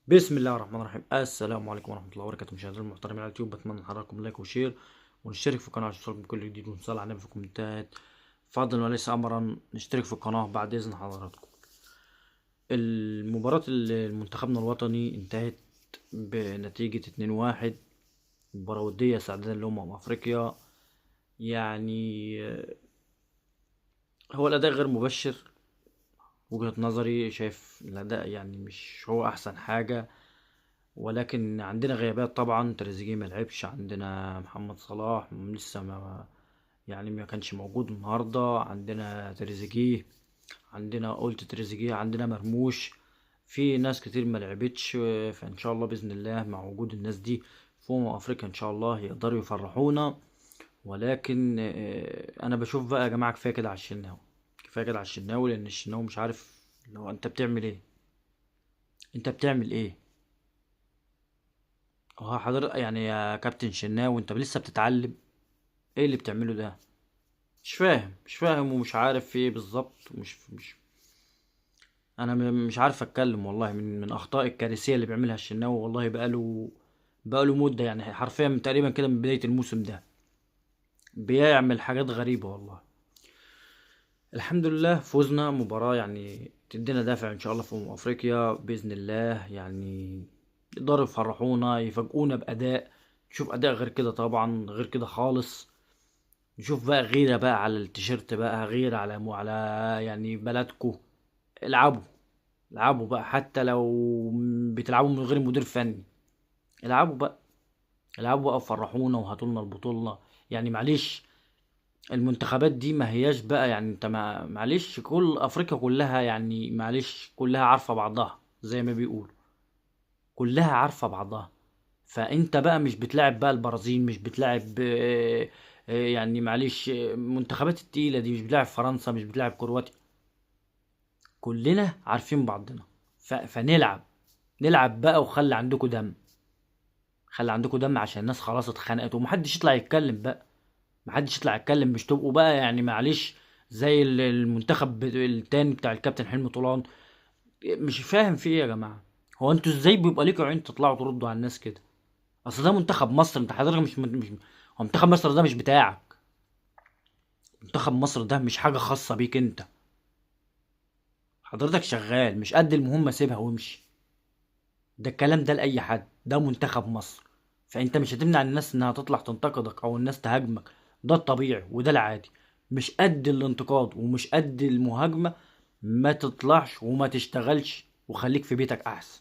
بسم الله الرحمن الرحيم. السلام عليكم ورحمه الله وبركاته. مشاهدينا المحترمين على اليوتيوب، بتمنى حضراتكم لايك وشير ونشترك في القناه عشان يوصلكم كل جديد، ونصلي على النبي في الكومنتات. فضلا وليس امرا نشترك في القناه بعد اذن حضراتكم. المباراه منتخبنا الوطني انتهت بنتيجه 2-1، مباراه وديه ساعدنا افريقيا. يعني هو الاداء غير مبشر. وجهة نظري شايف الاداء يعني مش هو احسن حاجه، ولكن عندنا غيابات طبعا. تريزيجيه ما لعبش، عندنا محمد صلاح لسه ما كانش موجود النهارده. عندنا تريزيجيه، عندنا قلت تريزيجيه، عندنا مرموش، في ناس كتير ما لعبتش. فان شاء الله باذن الله مع وجود الناس دي في افريقيا ان شاء الله يقدروا يفرحونا. ولكن انا بشوف بقى يا جماعه كفايه كده على الشناوي، كفايه كده على الشناوي، لان الشناوي مش عارف لو انت بتعمل ايه. انت بتعمل ايه؟ هو حضرتك يعني يا كابتن شناوي انت لسه بتتعلم؟ ايه اللي بتعمله ده؟ مش فاهم ومش عارف في ايه بالظبط. مش انا مش عارف اتكلم والله من اخطاء الكارثيه اللي بيعملها الشناوي. والله بقاله مده، يعني حرفيا من تقريبا كده من بدايه الموسم ده بيعمل حاجات غريبه والله. الحمد لله فوزنا مباراه يعني تدينا دافع ان شاء الله في افريقيا باذن الله. يعني يقدروا يفرحونا، يفاجئونا باداء. نشوف اداء غير كده طبعا، غير كده خالص. نشوف بقى غيرة بقى على التيشيرت، بقى غيرة على يعني بلدكو. العبوا، العبوا بقى حتى لو بتلعبوا من غير مدير فني. العبوا بقى، العبوا بقى وفرحونا وهاتوا لنا البطولة. يعني معلش، المنتخبات دي ما هياش بقى يعني انت معلش كل افريقيا كلها يعني معلش كلها عارفة بعضها زي ما بيقولوا، كلها عارفة بعضها. فانت بقى مش بتلعب بقى البرازيل، مش بتلعب يعني معلش المنتخبات التقيلة دي، مش بتلعب فرنسا، مش بتلعب كرواتيا. كلنا عارفين بعضنا. فنلعب، نلعب بقى وخلي عندكم دم. خلي عندكم دم عشان الناس خلاص اتخنقت، ومحدش يطلع يتكلم بقى. محدش يطلع يتكلم، مش تبقوا بقى يعني معلش زي المنتخب التاني بتاع الكابتن حلمي طولان. مش فاهم في ايه يا جماعة. هو انتوا ازاي بيبقى ليكوا عين تطلعوا تردوا على الناس كده؟ اصل ده منتخب مصر، انت حضرتك مش هو منتخب مصر ده مش بتاعك. منتخب مصر ده مش حاجة خاصة بيك انت. حضرتك شغال مش قد المهمة، سيبها وامشي. ده الكلام ده لأي حد، ده منتخب مصر. فانت مش هتمنع الناس انها تطلع تنتقدك او الناس تهاجمك. ده الطبيعي وده العادي. مش قد الانتقاد ومش قد المهاجمة، ما تطلعش وما تشتغلش وخليك في بيتك احسن.